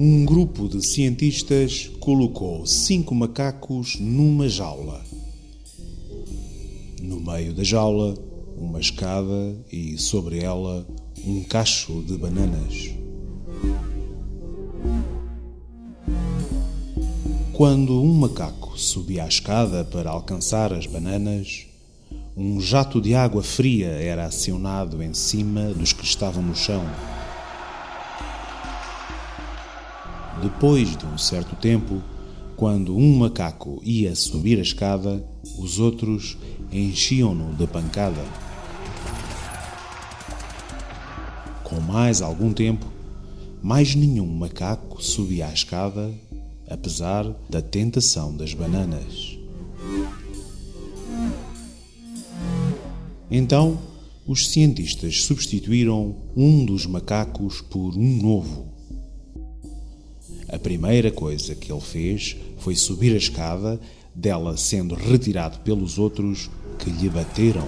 Um grupo de cientistas colocou 5 macacos numa jaula. No meio da jaula, uma escada e, sobre ela, um cacho de bananas. Quando um macaco subia a escada para alcançar as bananas, um jato de água fria era acionado em cima dos que estavam no chão. Depois de um certo tempo, quando um macaco ia subir a escada, os outros enchiam-no de pancada. Com mais algum tempo, mais nenhum macaco subia a escada, apesar da tentação das bananas. Então, os cientistas substituíram um dos macacos por um novo. A primeira coisa que ele fez foi subir a escada, dela sendo retirado pelos outros que lhe bateram.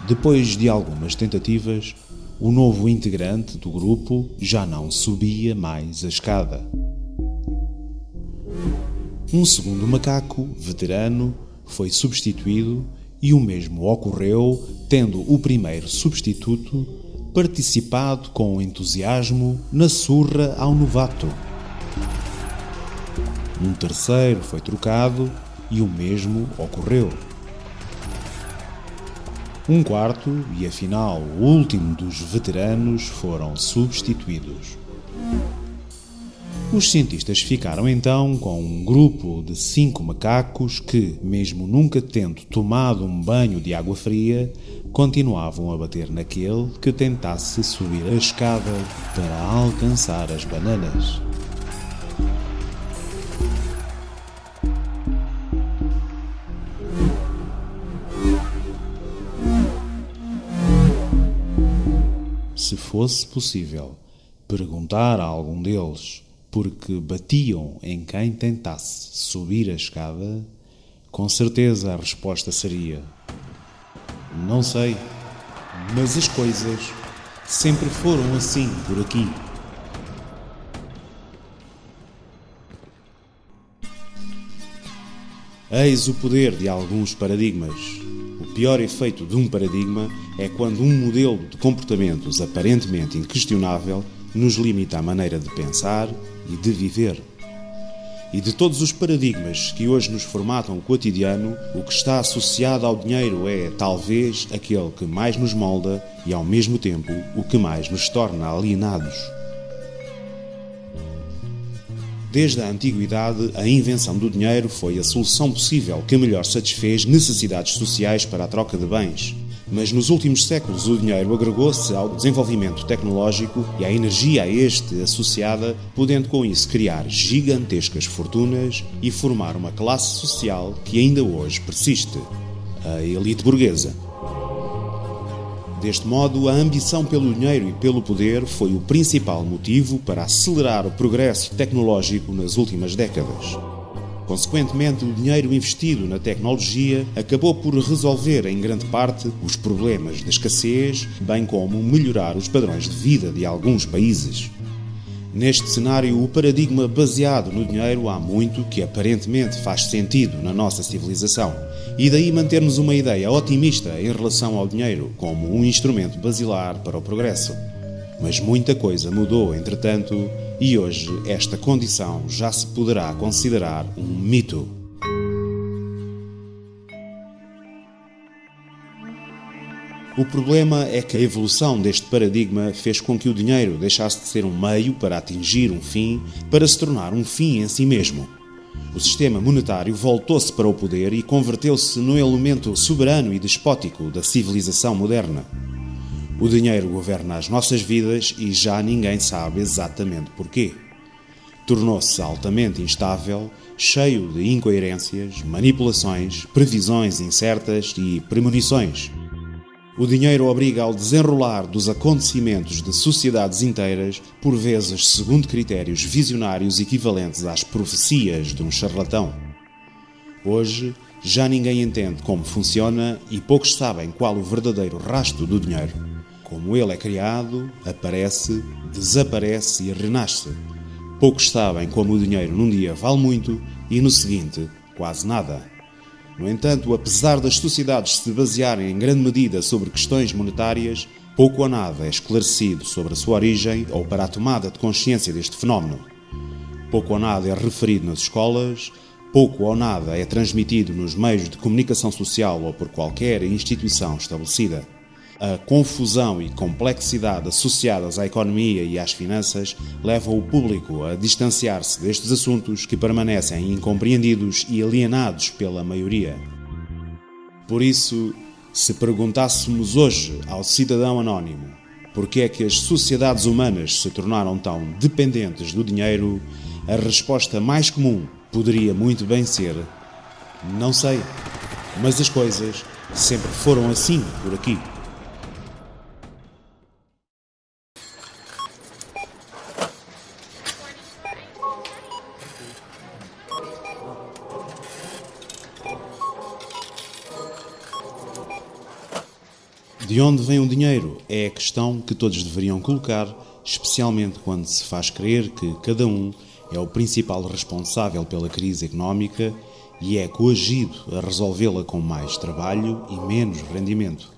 Depois de algumas tentativas, o novo integrante do grupo já não subia mais a escada. Um segundo macaco, veterano, foi substituído e o mesmo ocorreu tendo o primeiro substituto participado com entusiasmo na surra ao novato. Um terceiro foi trocado e o mesmo ocorreu. Um quarto e, afinal, o último dos veteranos foram substituídos. Os cientistas ficaram então com um grupo de 5 macacos que, mesmo nunca tendo tomado um banho de água fria, continuavam a bater naquele que tentasse subir a escada para alcançar as bananas. Se fosse possível perguntar a algum deles porque batiam em quem tentasse subir a escada, com certeza a resposta seria: não sei, mas as coisas sempre foram assim por aqui. Eis o poder de alguns paradigmas. O pior efeito de um paradigma é quando um modelo de comportamentos aparentemente inquestionável nos limita a maneira de pensar e de viver. E de todos os paradigmas que hoje nos formatam o cotidiano, o que está associado ao dinheiro é, talvez, aquele que mais nos molda e, ao mesmo tempo, o que mais nos torna alienados. Desde a antiguidade, a invenção do dinheiro foi a solução possível que melhor satisfez necessidades sociais para a troca de bens. Mas nos últimos séculos o dinheiro agregou-se ao desenvolvimento tecnológico e à energia a este associada, podendo com isso criar gigantescas fortunas e formar uma classe social que ainda hoje persiste: a elite burguesa. Deste modo, a ambição pelo dinheiro e pelo poder foi o principal motivo para acelerar o progresso tecnológico nas últimas décadas. Consequentemente, o dinheiro investido na tecnologia acabou por resolver, em grande parte, os problemas da escassez, bem como melhorar os padrões de vida de alguns países. Neste cenário, o paradigma baseado no dinheiro há muito que aparentemente faz sentido na nossa civilização, e daí mantermos uma ideia otimista em relação ao dinheiro como um instrumento basilar para o progresso. Mas muita coisa mudou, entretanto, e hoje esta condição já se poderá considerar um mito. O problema é que a evolução deste paradigma fez com que o dinheiro deixasse de ser um meio para atingir um fim, para se tornar um fim em si mesmo. O sistema monetário voltou-se para o poder e converteu-se no elemento soberano e despótico da civilização moderna. O dinheiro governa as nossas vidas e já ninguém sabe exatamente porquê. Tornou-se altamente instável, cheio de incoerências, manipulações, previsões incertas e premonições. O dinheiro obriga ao desenrolar dos acontecimentos de sociedades inteiras, por vezes segundo critérios visionários equivalentes às profecias de um charlatão. Hoje, já ninguém entende como funciona e poucos sabem qual o verdadeiro rastro do dinheiro. Como ele é criado, aparece, desaparece e renasce. Poucos sabem como o dinheiro num dia vale muito e no seguinte, quase nada. No entanto, apesar das sociedades se basearem em grande medida sobre questões monetárias, pouco ou nada é esclarecido sobre a sua origem ou para a tomada de consciência deste fenómeno. Pouco ou nada é referido nas escolas, pouco ou nada é transmitido nos meios de comunicação social ou por qualquer instituição estabelecida. A confusão e complexidade associadas à economia e às finanças levam o público a distanciar-se destes assuntos que permanecem incompreendidos e alienados pela maioria. Por isso, se perguntássemos hoje ao cidadão anónimo por que é que as sociedades humanas se tornaram tão dependentes do dinheiro, a resposta mais comum poderia muito bem ser: não sei, mas as coisas sempre foram assim por aqui. De onde vem o dinheiro é a questão que todos deveriam colocar, especialmente quando se faz crer que cada um é o principal responsável pela crise económica e é coagido a resolvê-la com mais trabalho e menos rendimento.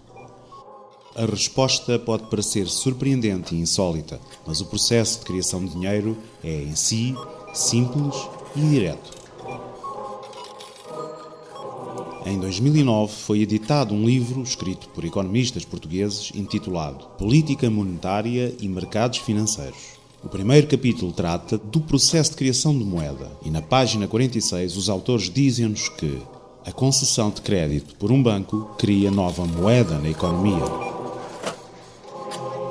A resposta pode parecer surpreendente e insólita, mas o processo de criação de dinheiro é, em si, simples e direto. Em 2009 foi editado um livro escrito por economistas portugueses intitulado Política Monetária e Mercados Financeiros. O primeiro capítulo trata do processo de criação de moeda e na página 46 os autores dizem-nos que a concessão de crédito por um banco cria nova moeda na economia.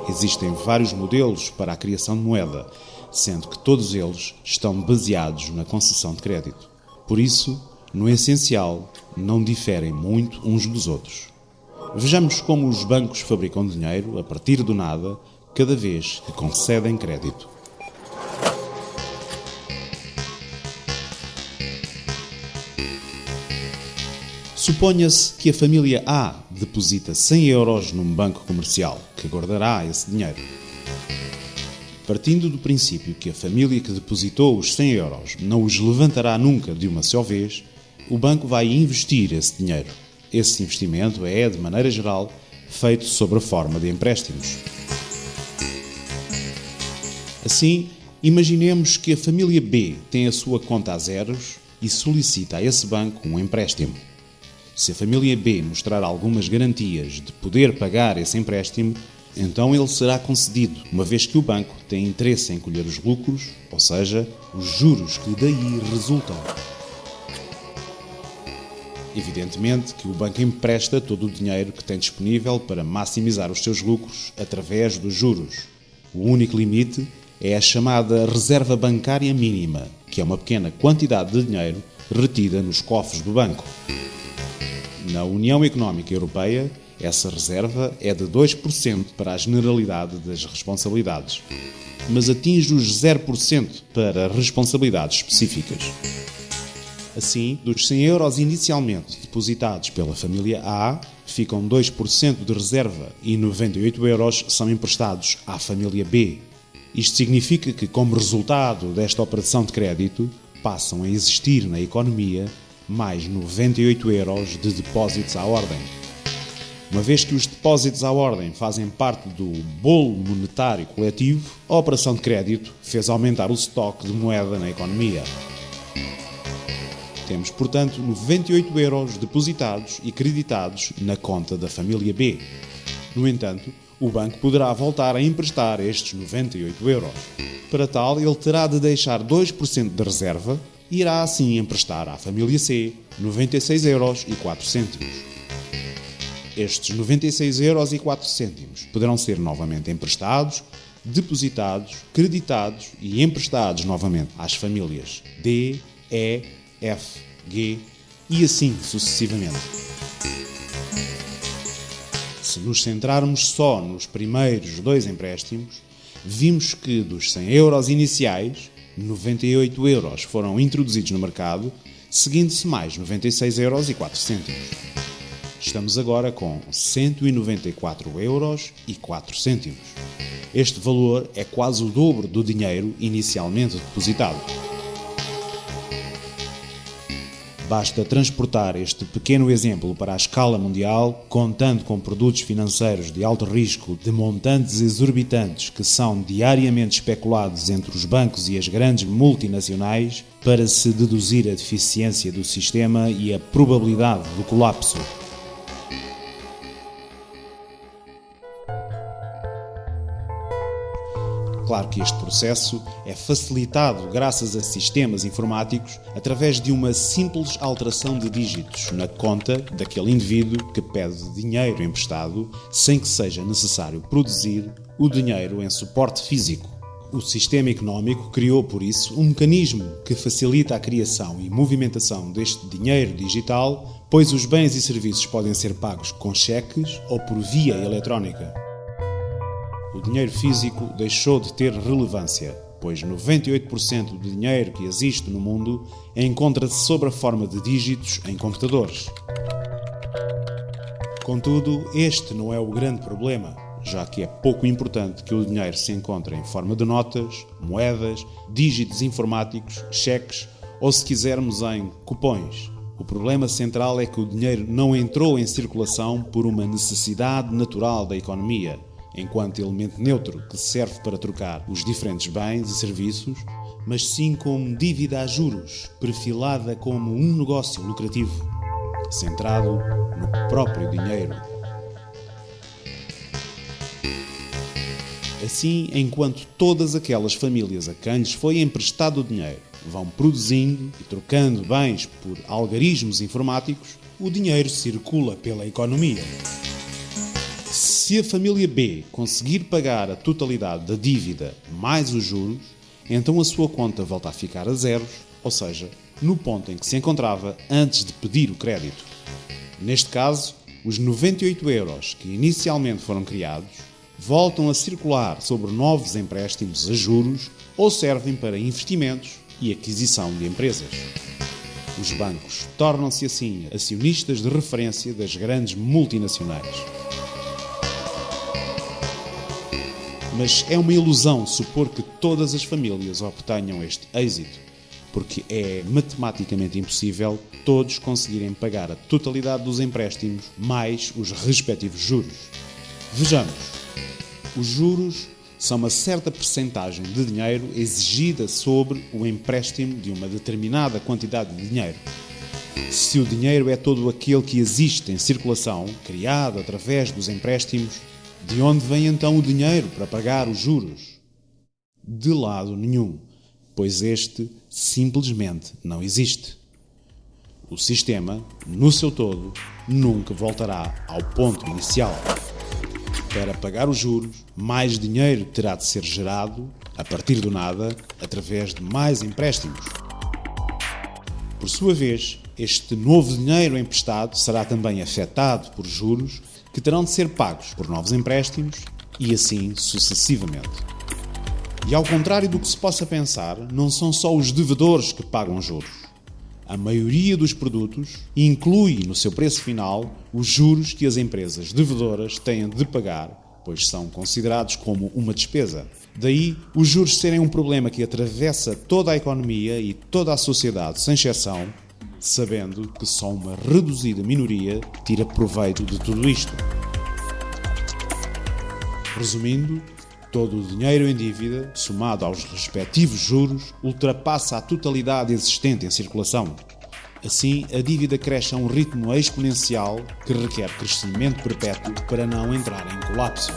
Existem vários modelos para a criação de moeda, sendo que todos eles estão baseados na concessão de crédito. Por isso, no essencial, não diferem muito uns dos outros. Vejamos como os bancos fabricam dinheiro a partir do nada, cada vez que concedem crédito. Suponha-se que a família A deposita 100 euros num banco comercial, que guardará esse dinheiro. Partindo do princípio que a família que depositou os 100 euros não os levantará nunca de uma só vez, o banco vai investir esse dinheiro. Esse investimento é, de maneira geral, feito sob a forma de empréstimos. Assim, imaginemos que a família B tem a sua conta a zeros e solicita a esse banco um empréstimo. Se a família B mostrar algumas garantias de poder pagar esse empréstimo, então ele será concedido, uma vez que o banco tem interesse em colher os lucros, ou seja, os juros que daí resultam. Evidentemente que o banco empresta todo o dinheiro que tem disponível para maximizar os seus lucros através dos juros. O único limite é a chamada reserva bancária mínima, que é uma pequena quantidade de dinheiro retida nos cofres do banco. Na União Económica Europeia, essa reserva é de 2% para a generalidade das responsabilidades, mas atinge os 0% para responsabilidades específicas. Assim, dos 100 euros inicialmente depositados pela família A, ficam 2% de reserva e 98 euros são emprestados à família B. Isto significa que, como resultado desta operação de crédito, passam a existir na economia mais 98 euros de depósitos à ordem. Uma vez que os depósitos à ordem fazem parte do bolo monetário coletivo, a operação de crédito fez aumentar o estoque de moeda na economia. Temos, portanto, 98 euros depositados e creditados na conta da família B. No entanto, o banco poderá voltar a emprestar estes 98 euros. Para tal, ele terá de deixar 2% de reserva e irá assim emprestar à família C 96 euros e 4 cêntimos. Estes 96 euros e 4 cêntimos poderão ser novamente emprestados, depositados, creditados e emprestados novamente às famílias D, E, F, G e assim sucessivamente. Se nos centrarmos só nos primeiros dois empréstimos, vimos que dos 100 euros iniciais, 98 euros foram introduzidos no mercado, seguindo-se mais 96 euros e 4 cêntimos. Estamos agora com 194,04 €. Este valor é quase o dobro do dinheiro inicialmente depositado. Basta transportar este pequeno exemplo para a escala mundial, contando com produtos financeiros de alto risco de montantes exorbitantes que são diariamente especulados entre os bancos e as grandes multinacionais, para se deduzir a deficiência do sistema e a probabilidade do colapso. Claro que este processo é facilitado graças a sistemas informáticos através de uma simples alteração de dígitos na conta daquele indivíduo que pede dinheiro emprestado, sem que seja necessário produzir o dinheiro em suporte físico. O sistema económico criou, por isso, um mecanismo que facilita a criação e movimentação deste dinheiro digital, pois os bens e serviços podem ser pagos com cheques ou por via eletrónica. O dinheiro físico deixou de ter relevância, pois 98% do dinheiro que existe no mundo encontra-se sob a forma de dígitos em computadores. Contudo, este não é o grande problema, já que é pouco importante que o dinheiro se encontre em forma de notas, moedas, dígitos informáticos, cheques ou, se quisermos, em cupões. O problema central é que o dinheiro não entrou em circulação por uma necessidade natural da economia, enquanto elemento neutro que serve para trocar os diferentes bens e serviços, mas sim como dívida a juros, perfilada como um negócio lucrativo, centrado no próprio dinheiro. Assim, enquanto todas aquelas famílias a quem lhes foi emprestado o dinheiro vão produzindo e trocando bens por algarismos informáticos, o dinheiro circula pela economia. Se a família B conseguir pagar a totalidade da dívida mais os juros, então a sua conta volta a ficar a zeros, ou seja, no ponto em que se encontrava antes de pedir o crédito. Neste caso, os 98 € que inicialmente foram criados voltam a circular sobre novos empréstimos a juros ou servem para investimentos e aquisição de empresas. Os bancos tornam-se assim acionistas de referência das grandes multinacionais. Mas é uma ilusão supor que todas as famílias obtenham este êxito, porque é matematicamente impossível todos conseguirem pagar a totalidade dos empréstimos mais os respectivos juros. Vejamos, os juros são uma certa percentagem de dinheiro exigida sobre o empréstimo de uma determinada quantidade de dinheiro. Se o dinheiro é todo aquele que existe em circulação, criado através dos empréstimos, de onde vem então o dinheiro para pagar os juros? De lado nenhum, pois este simplesmente não existe. O sistema, no seu todo, nunca voltará ao ponto inicial. Para pagar os juros, mais dinheiro terá de ser gerado, a partir do nada, através de mais empréstimos. Por sua vez, este novo dinheiro emprestado será também afetado por juros que terão de ser pagos por novos empréstimos e assim sucessivamente. E ao contrário do que se possa pensar, não são só os devedores que pagam juros. A maioria dos produtos inclui no seu preço final os juros que as empresas devedoras têm de pagar, pois são considerados como uma despesa. Daí, os juros serem um problema que atravessa toda a economia e toda a sociedade, sem exceção, sabendo que só uma reduzida minoria tira proveito de tudo isto. Resumindo, todo o dinheiro em dívida, somado aos respectivos juros, ultrapassa a totalidade existente em circulação. Assim, a dívida cresce a um ritmo exponencial que requer crescimento perpétuo para não entrar em colapso.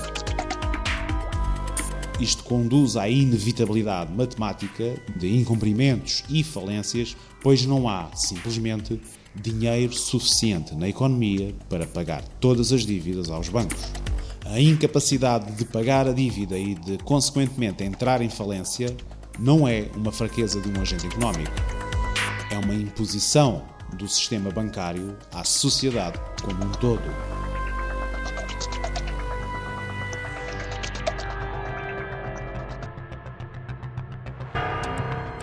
Isto conduz à inevitabilidade matemática de incumprimentos e falências, pois não há, simplesmente, dinheiro suficiente na economia para pagar todas as dívidas aos bancos. A incapacidade de pagar a dívida e de, consequentemente, entrar em falência não é uma fraqueza de um agente económico. É uma imposição do sistema bancário à sociedade como um todo.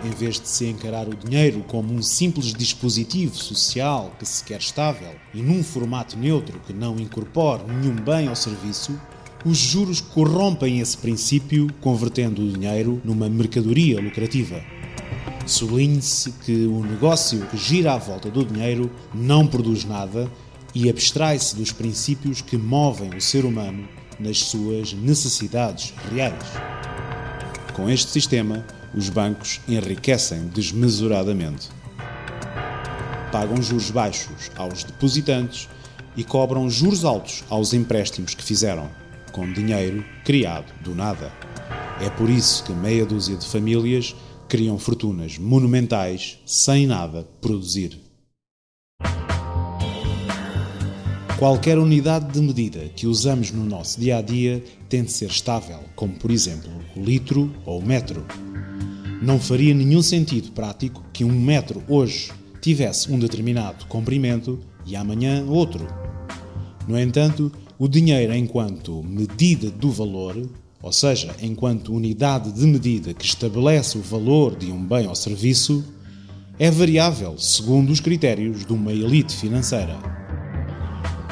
Em vez de se encarar o dinheiro como um simples dispositivo social que se quer estável e num formato neutro que não incorpore nenhum bem ou serviço, os juros corrompem esse princípio, convertendo o dinheiro numa mercadoria lucrativa. Sublinhe-se que o negócio que gira à volta do dinheiro não produz nada e abstrai-se dos princípios que movem o ser humano nas suas necessidades reais. Com este sistema, os bancos enriquecem desmesuradamente. Pagam juros baixos aos depositantes e cobram juros altos aos empréstimos que fizeram, com dinheiro criado do nada. É por isso que meia dúzia de famílias criam fortunas monumentais sem nada produzir. Qualquer unidade de medida que usamos no nosso dia-a-dia tem de ser estável, como por exemplo o litro ou o metro. Não faria nenhum sentido prático que um metro hoje tivesse um determinado comprimento e amanhã outro. No entanto, o dinheiro enquanto medida do valor, ou seja, enquanto unidade de medida que estabelece o valor de um bem ou serviço, é variável segundo os critérios de uma elite financeira.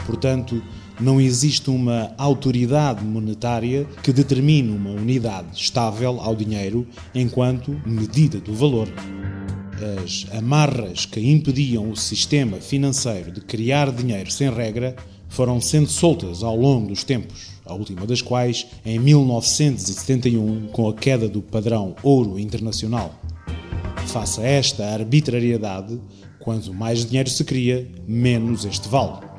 Portanto, não existe uma autoridade monetária que determine uma unidade estável ao dinheiro enquanto medida do valor. As amarras que impediam o sistema financeiro de criar dinheiro sem regra foram sendo soltas ao longo dos tempos, a última das quais em 1971, com a queda do padrão ouro internacional. Face a esta arbitrariedade, quanto mais dinheiro se cria, menos este vale.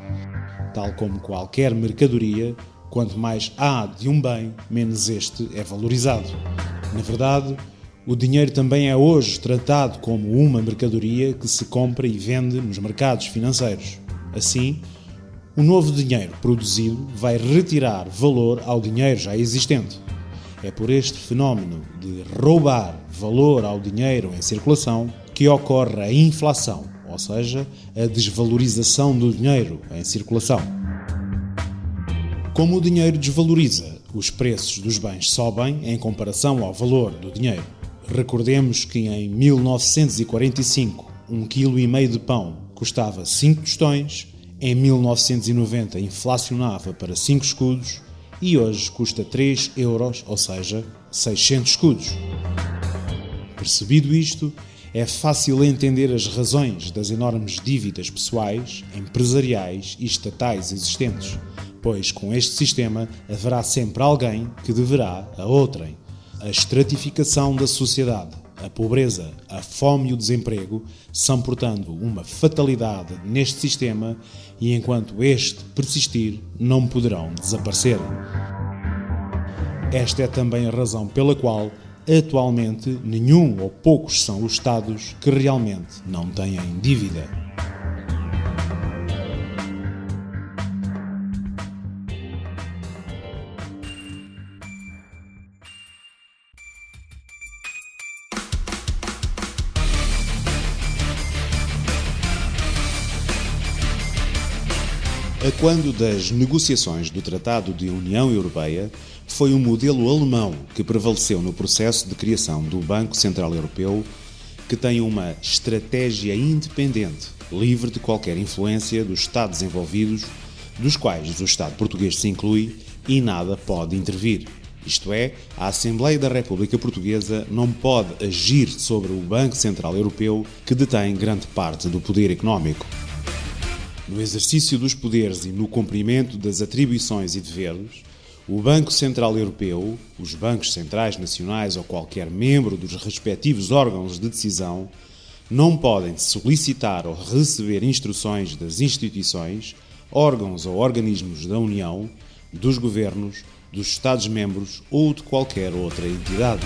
Tal como qualquer mercadoria, quanto mais há de um bem, menos este é valorizado. Na verdade, o dinheiro também é hoje tratado como uma mercadoria que se compra e vende nos mercados financeiros. Assim, o novo dinheiro produzido vai retirar valor ao dinheiro já existente. É por este fenómeno de roubar valor ao dinheiro em circulação que ocorre a inflação, ou seja, a desvalorização do dinheiro em circulação. Como o dinheiro desvaloriza, os preços dos bens sobem em comparação ao valor do dinheiro. Recordemos que em 1945, 1,5 kg de pão custava 5 tostões, em 1990 inflacionava para 5 escudos e hoje custa 3 euros, ou seja, 600 escudos. Percebido isto, é fácil entender as razões das enormes dívidas pessoais, empresariais e estatais existentes, pois com este sistema haverá sempre alguém que deverá a outrem. A estratificação da sociedade, a pobreza, a fome e o desemprego são, portanto, uma fatalidade neste sistema e enquanto este persistir, não poderão desaparecer. Esta é também a razão pela qual atualmente, nenhum ou poucos são os Estados que realmente não têm dívida. A quando das negociações do Tratado de União Europeia, foi o modelo alemão que prevaleceu no processo de criação do Banco Central Europeu, que tem uma estratégia independente, livre de qualquer influência dos Estados envolvidos, dos quais o Estado português se inclui, e nada pode intervir. Isto é, a Assembleia da República Portuguesa não pode agir sobre o Banco Central Europeu, que detém grande parte do poder económico. No exercício dos poderes e no cumprimento das atribuições e deveres, o Banco Central Europeu, os bancos centrais nacionais ou qualquer membro dos respectivos órgãos de decisão não podem solicitar ou receber instruções das instituições, órgãos ou organismos da União, dos governos, dos Estados-membros ou de qualquer outra entidade.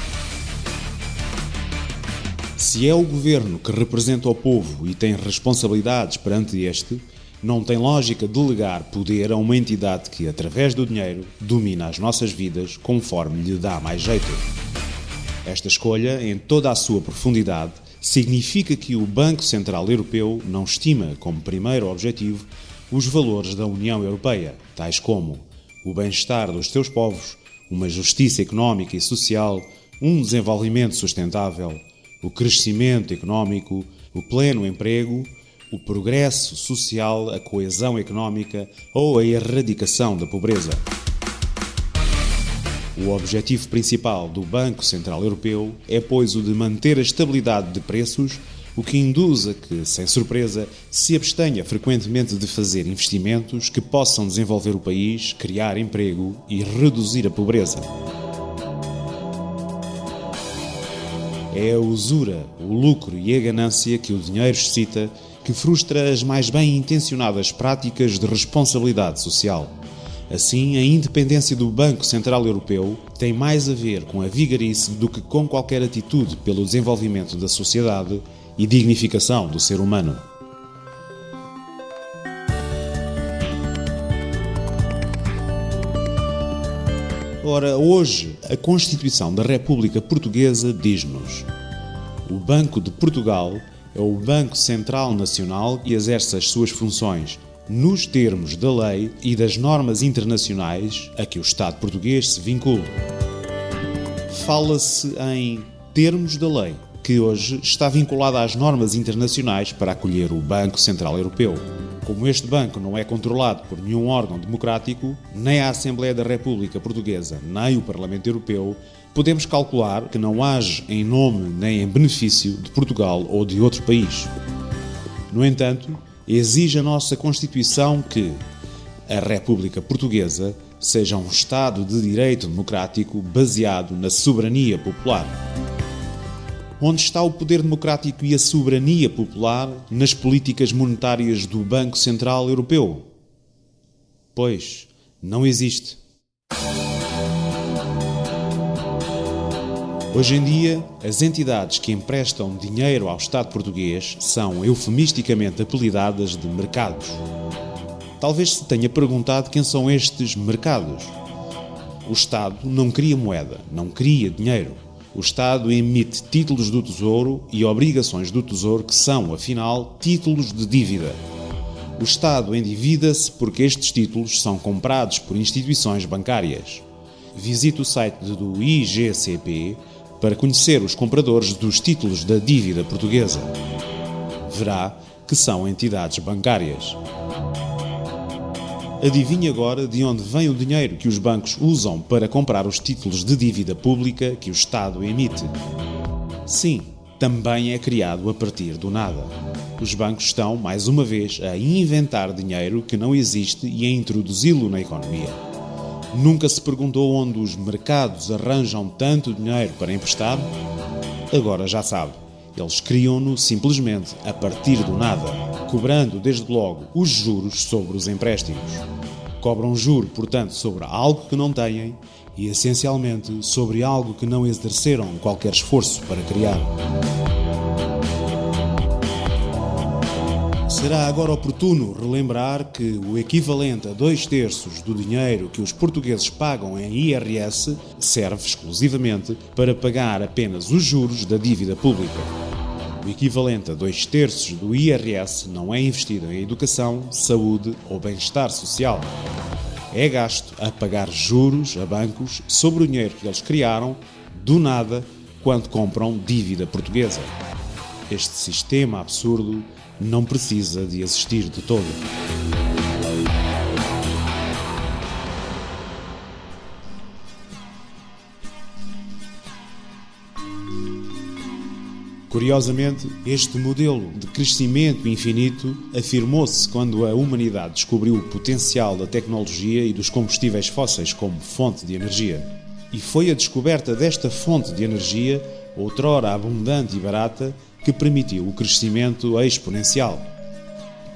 Se é o governo que representa o povo e tem responsabilidades perante este, não tem lógica delegar poder a uma entidade que, através do dinheiro, domina as nossas vidas conforme lhe dá mais jeito. Esta escolha, em toda a sua profundidade, significa que o Banco Central Europeu não estima como primeiro objetivo os valores da União Europeia, tais como o bem-estar dos seus povos, uma justiça económica e social, um desenvolvimento sustentável, o crescimento económico, o pleno emprego, o progresso social, a coesão económica ou a erradicação da pobreza. O objetivo principal do Banco Central Europeu é, pois, o de manter a estabilidade de preços, o que induz a que, sem surpresa, se abstenha frequentemente de fazer investimentos que possam desenvolver o país, criar emprego e reduzir a pobreza. É a usura, o lucro e a ganância que o dinheiro excita que frustra as mais bem-intencionadas práticas de responsabilidade social. Assim, a independência do Banco Central Europeu tem mais a ver com a vigarice do que com qualquer atitude pelo desenvolvimento da sociedade e dignificação do ser humano. Ora, hoje, a Constituição da República Portuguesa diz-nos: o Banco de Portugal é o Banco Central Nacional que exerce as suas funções nos termos da lei e das normas internacionais a que o Estado português se vincula. Fala-se em termos da lei, que hoje está vinculada às normas internacionais para acolher o Banco Central Europeu. Como este banco não é controlado por nenhum órgão democrático, nem a Assembleia da República Portuguesa, nem o Parlamento Europeu, podemos calcular que não age em nome nem em benefício de Portugal ou de outro país. No entanto, exige a nossa Constituição que a República Portuguesa seja um Estado de direito democrático baseado na soberania popular. Onde está o poder democrático e a soberania popular nas políticas monetárias do Banco Central Europeu? Pois, não existe. Hoje em dia, as entidades que emprestam dinheiro ao Estado português são eufemisticamente apelidadas de mercados. Talvez se tenha perguntado quem são estes mercados. O Estado não cria moeda, não cria dinheiro. O Estado emite títulos do Tesouro e obrigações do Tesouro que são, afinal, títulos de dívida. O Estado endivida-se porque estes títulos são comprados por instituições bancárias. Visite o site do IGCP para conhecer os compradores dos títulos da dívida portuguesa. Verá que são entidades bancárias. Adivinhe agora de onde vem o dinheiro que os bancos usam para comprar os títulos de dívida pública que o Estado emite. Sim, também é criado a partir do nada. Os bancos estão, mais uma vez, a inventar dinheiro que não existe e a introduzi-lo na economia. Nunca se perguntou onde os mercados arranjam tanto dinheiro para emprestar? Agora já sabe. Eles criam-no simplesmente a partir do nada, cobrando desde logo os juros sobre os empréstimos. Cobram juro, portanto, sobre algo que não têm e, essencialmente, sobre algo que não exerceram qualquer esforço para criar. Será agora oportuno relembrar que o equivalente a 2/3 do dinheiro que os portugueses pagam em IRS serve exclusivamente para pagar apenas os juros da dívida pública. O equivalente a 2/3 do IRS não é investido em educação, saúde ou bem-estar social. É gasto a pagar juros a bancos sobre o dinheiro que eles criaram, do nada, quando compram dívida portuguesa. Este sistema absurdo não precisa de existir de todo. Curiosamente, este modelo de crescimento infinito afirmou-se quando a humanidade descobriu o potencial da tecnologia e dos combustíveis fósseis como fonte de energia. E foi a descoberta desta fonte de energia, outrora abundante e barata, que permitiu o crescimento exponencial.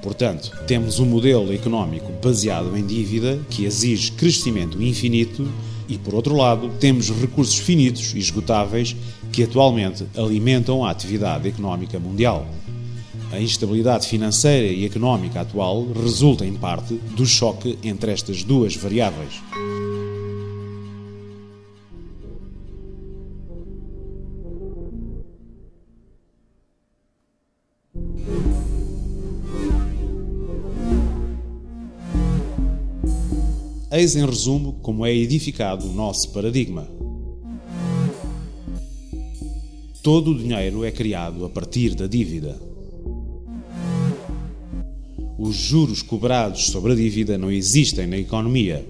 Portanto, temos um modelo económico baseado em dívida que exige crescimento infinito e, por outro lado, temos recursos finitos e esgotáveis que atualmente alimentam a atividade económica mundial. A instabilidade financeira e económica atual resulta, em parte, do choque entre estas duas variáveis. Eis em resumo como é edificado o nosso paradigma. Todo o dinheiro é criado a partir da dívida. Os juros cobrados sobre a dívida não existem na economia.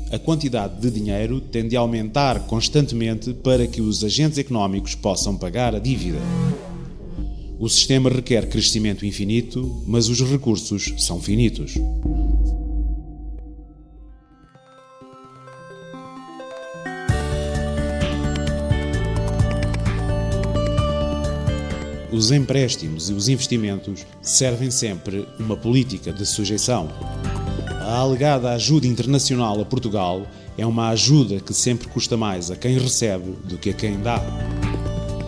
A quantidade de dinheiro tende a aumentar constantemente para que os agentes económicos possam pagar a dívida. O sistema requer crescimento infinito, mas os recursos são finitos. Os empréstimos e os investimentos servem sempre uma política de sujeição. A alegada ajuda internacional a Portugal é uma ajuda que sempre custa mais a quem recebe do que a quem dá.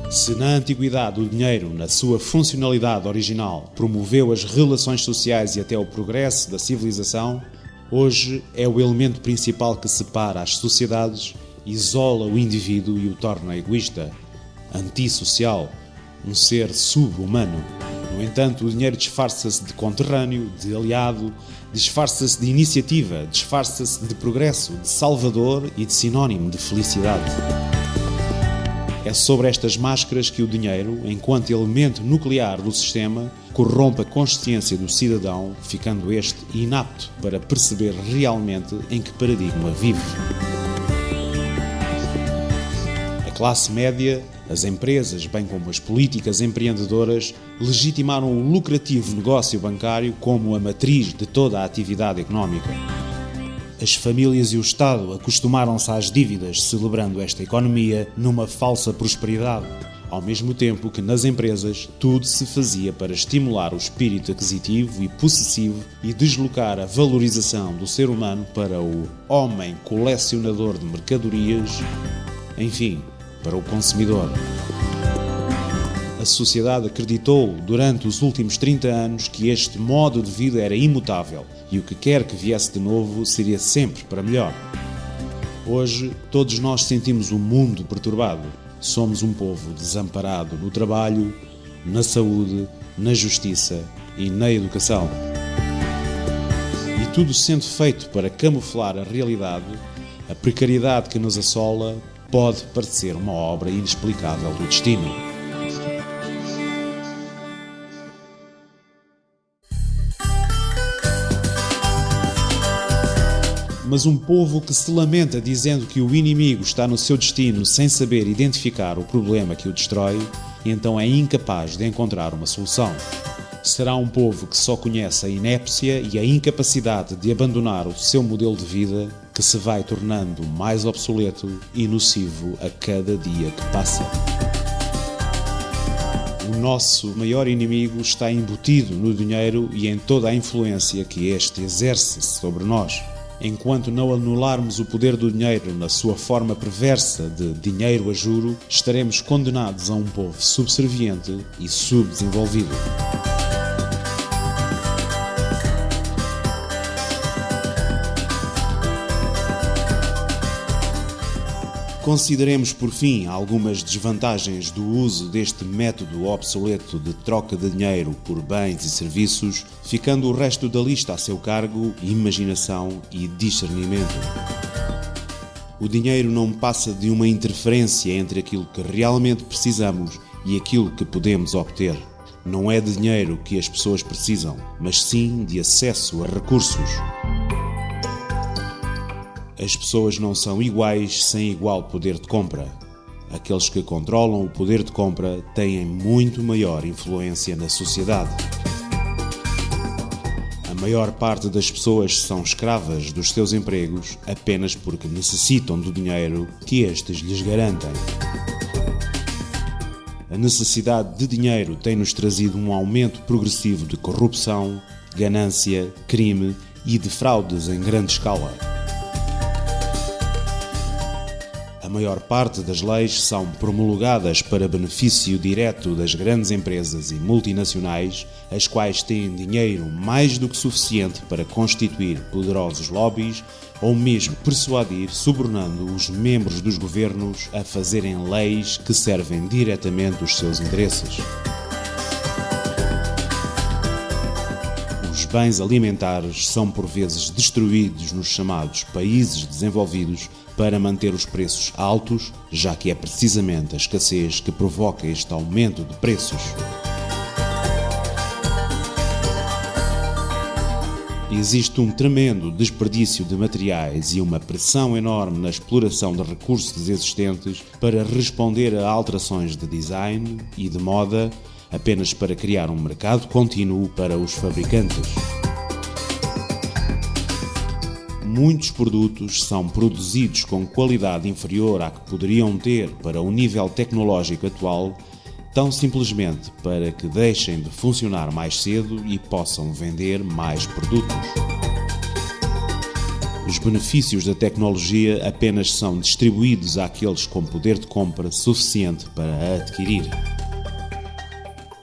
Se na antiguidade o dinheiro, na sua funcionalidade original, promoveu as relações sociais e até o progresso da civilização, hoje é o elemento principal que separa as sociedades, isola o indivíduo e o torna egoísta, antissocial, um ser sub-humano. No entanto, o dinheiro disfarça-se de conterrâneo, de aliado, disfarça-se de iniciativa, disfarça-se de progresso, de salvador e de sinónimo de felicidade. É sobre estas máscaras que o dinheiro, enquanto elemento nuclear do sistema, corrompe a consciência do cidadão, ficando este inapto para perceber realmente em que paradigma vive. A classe média, as empresas, bem como as políticas empreendedoras, legitimaram o lucrativo negócio bancário como a matriz de toda a atividade económica. As famílias e o Estado acostumaram-se às dívidas, celebrando esta economia numa falsa prosperidade, ao mesmo tempo que nas empresas tudo se fazia para estimular o espírito aquisitivo e possessivo e deslocar a valorização do ser humano para o homem colecionador de mercadorias, enfim, para o consumidor. A sociedade acreditou durante os últimos 30 anos que este modo de vida era imutável e o que quer que viesse de novo seria sempre para melhor. Hoje, todos nós sentimos o mundo perturbado. Somos um povo desamparado no trabalho, na saúde, na justiça e na educação. E tudo sendo feito para camuflar a realidade, a precariedade que nos assola pode parecer uma obra inexplicável do destino. Mas um povo que se lamenta dizendo que o inimigo está no seu destino sem saber identificar o problema que o destrói, então é incapaz de encontrar uma solução. Será um povo que só conhece a inépcia e a incapacidade de abandonar o seu modelo de vida, que se vai tornando mais obsoleto e nocivo a cada dia que passa. O nosso maior inimigo está embutido no dinheiro e em toda a influência que este exerce sobre nós. Enquanto não anularmos o poder do dinheiro na sua forma perversa de dinheiro a juro, estaremos condenados a um povo subserviente e subdesenvolvido. Consideremos, por fim, algumas desvantagens do uso deste método obsoleto de troca de dinheiro por bens e serviços, ficando o resto da lista a seu cargo, imaginação e discernimento. O dinheiro não passa de uma interferência entre aquilo que realmente precisamos e aquilo que podemos obter. Não é de dinheiro que as pessoas precisam, mas sim de acesso a recursos. As pessoas não são iguais sem igual poder de compra. Aqueles que controlam o poder de compra têm muito maior influência na sociedade. A maior parte das pessoas são escravas dos seus empregos apenas porque necessitam do dinheiro que estes lhes garantem. A necessidade de dinheiro tem-nos trazido um aumento progressivo de corrupção, ganância, crime e de fraudes em grande escala. A maior parte das leis são promulgadas para benefício direto das grandes empresas e multinacionais, as quais têm dinheiro mais do que suficiente para constituir poderosos lobbies ou mesmo persuadir, subornando os membros dos governos a fazerem leis que servem diretamente os seus interesses. Os bens alimentares são por vezes destruídos nos chamados países desenvolvidos para manter os preços altos, já que é precisamente a escassez que provoca este aumento de preços. Existe um tremendo desperdício de materiais e uma pressão enorme na exploração de recursos existentes para responder a alterações de design e de moda, apenas para criar um mercado contínuo para os fabricantes. Muitos produtos são produzidos com qualidade inferior à que poderiam ter para o nível tecnológico atual, tão simplesmente para que deixem de funcionar mais cedo e possam vender mais produtos. Os benefícios da tecnologia apenas são distribuídos àqueles com poder de compra suficiente para a adquirir.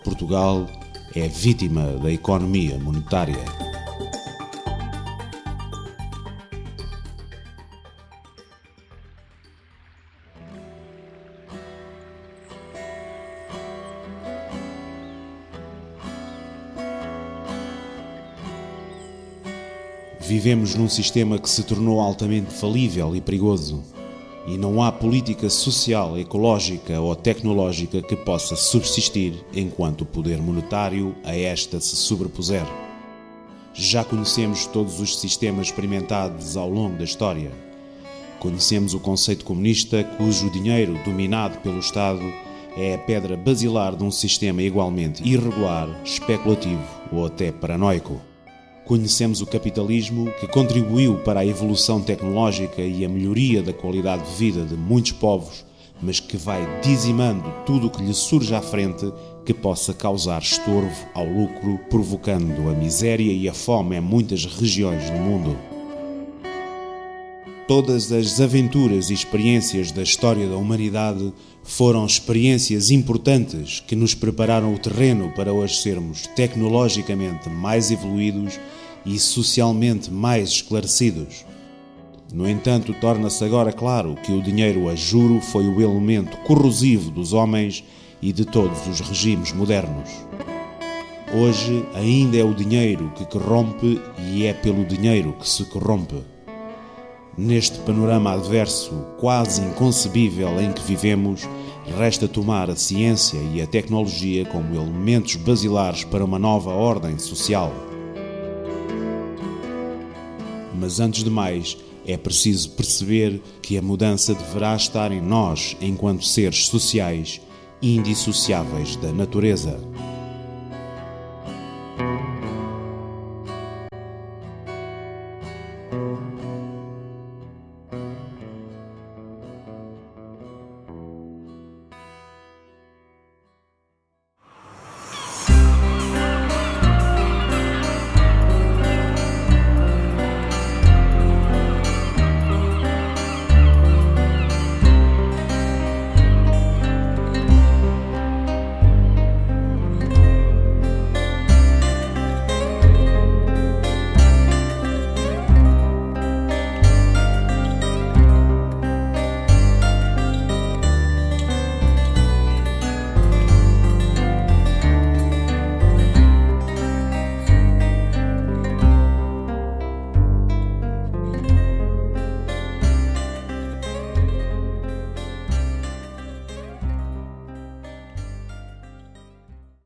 Portugal é vítima da economia monetária. Vivemos num sistema que se tornou altamente falível e perigoso, e não há política social, ecológica ou tecnológica que possa subsistir enquanto o poder monetário a esta se sobrepuser. Já conhecemos todos os sistemas experimentados ao longo da história. Conhecemos o conceito comunista, cujo dinheiro, dominado pelo Estado, é a pedra basilar de um sistema igualmente irregular, especulativo ou até paranoico. Conhecemos o capitalismo, que contribuiu para a evolução tecnológica e a melhoria da qualidade de vida de muitos povos, mas que vai dizimando tudo o que lhe surge à frente que possa causar estorvo ao lucro, provocando a miséria e a fome em muitas regiões do mundo. Todas as aventuras e experiências da história da humanidade foram experiências importantes que nos prepararam o terreno para hoje sermos tecnologicamente mais evoluídos e socialmente mais esclarecidos. No entanto, torna-se agora claro que o dinheiro a juro foi o elemento corrosivo dos homens e de todos os regimes modernos. Hoje ainda é o dinheiro que corrompe e é pelo dinheiro que se corrompe. Neste panorama adverso, quase inconcebível em que vivemos, resta tomar a ciência e a tecnologia como elementos basilares para uma nova ordem social. Mas antes de mais, é preciso perceber que a mudança deverá estar em nós enquanto seres sociais indissociáveis da natureza.